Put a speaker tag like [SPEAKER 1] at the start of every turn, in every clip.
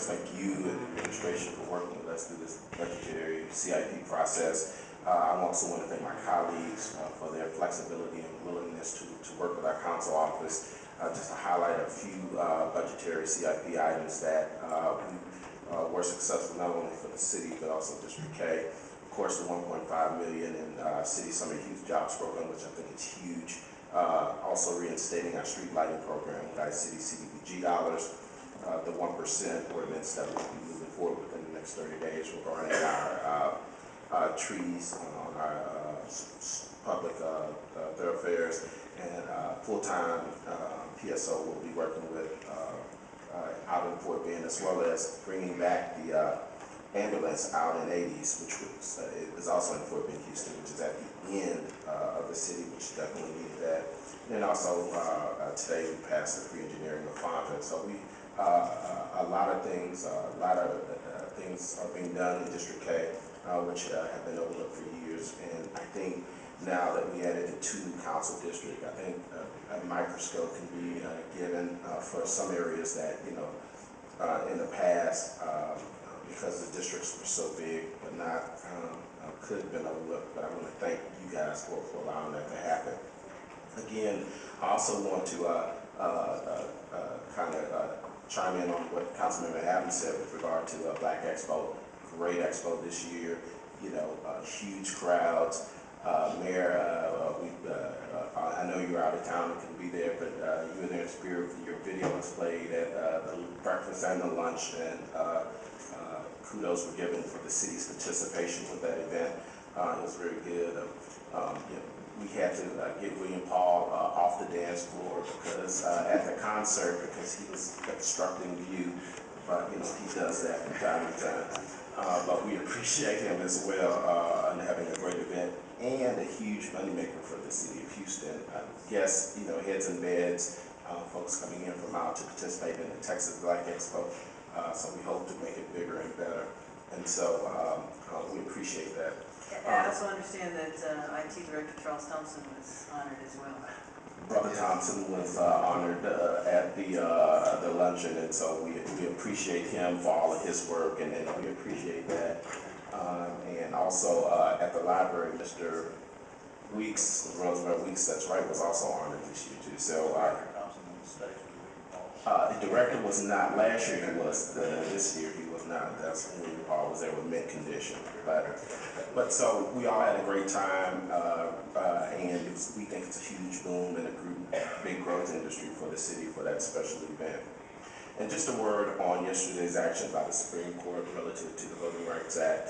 [SPEAKER 1] first thank you and the administration for working with us through this budgetary CIP process. I also want to thank my colleagues for their flexibility and willingness to work with our council office. Just to highlight a few budgetary CIP items that we were successful not only for the city but also District K. Of course, the $1.5 million in City Summer Youth Jobs Program, which I think is huge. Also reinstating our street lighting program with our city CDBG dollars. The 1% ordinance that we'll be moving forward within the next 30 days regarding our trees on our public thoroughfares, and full-time PSO will be working with out in Fort Bend, as well as bringing back the ambulance out in 80s, which is also in Fort Bend, Houston, which is at the end of the city, which definitely needed that. And also today we passed the pre-engineering of Fonda. So we a lot of things are being done in District K, which have been overlooked for years. And I think now that we added the 2 council districts, I think a microscope can be given for some areas that, you know, in the past, because the districts were so big, but not could have been overlooked. But I want to thank you guys for allowing that to happen. Again, I also want to kind of chime in on what Councilmember Adams said with regard to Black Expo. Great expo this year. You know, huge crowds. Mayor, I know you're out of town and couldn't be there, but you and their spirit, your video was played at the breakfast and the lunch, and kudos were given for the city's participation with that event. It was very good. You know, we had to get William Paul off the dance floor because at the concert, because he was obstructing view, but you know, he does that from time to time. But we appreciate him as well and having a great event and a huge moneymaker for the city of Houston. Guests, you know, heads and beds, folks coming in from out to participate in the Texas Black Expo. So we hope to make it bigger and better. And so we appreciate that.
[SPEAKER 2] I also understand that IT Director Charles Thompson was honored as well.
[SPEAKER 1] Brother Thompson was honored at the luncheon, and so we appreciate him for all of his work, and we appreciate that. And also at the library, Mr. Weeks, Roosevelt Weeks, that's right, was also honored this year too. So the director was not last year. He was this year. He was not. That's when William Paul was there with mint condition. But so we all had a great time, and we think it's a huge boom and a big growth industry for the city for that special event. And just a word on yesterday's action by the Supreme Court relative to the Voting Rights Act.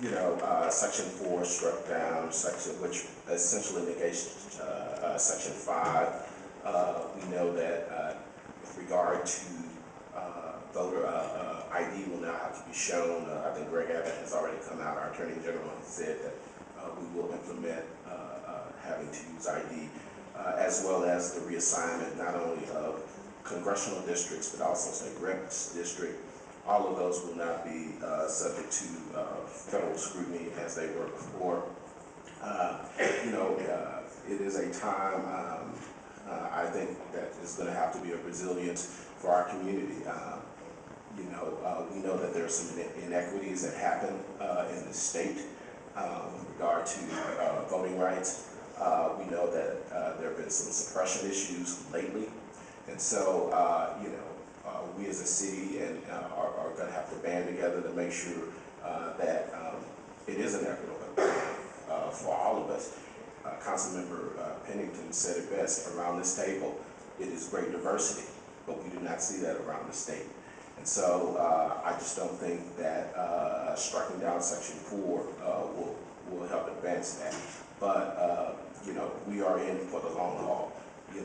[SPEAKER 1] You know, Section 4 struck down, which essentially negates Section 5. We know that with regard to voter ID will now have to be shown. I think Greg Abbott has already come out, our Attorney General, and said that we will implement having to use ID, as well as the reassignment not only of congressional districts but also state reps district. All of those will now be subject to federal scrutiny as they were before. You know, it is a time I think that is going to have to be a resilience for our community. You know, we know that there are some inequities that happen in the state with regard to voting rights. We know that there have been some suppression issues lately, and so you know, we as a city are going to have to band together to make sure that it is an equitable for all of us. Councilmember Pennington said it best around this table. It is great diversity, but we do not see that around the state. And so I just don't think that striking down Section 4 will help advance that. But you know, we are in for the long haul. You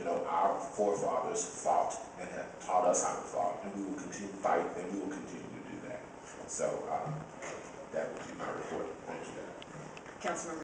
[SPEAKER 1] know, our forefathers fought and have taught us how to fight, and we will continue to fight, and we will continue to do that. So that would be my report. Thank you.
[SPEAKER 2] Councilmember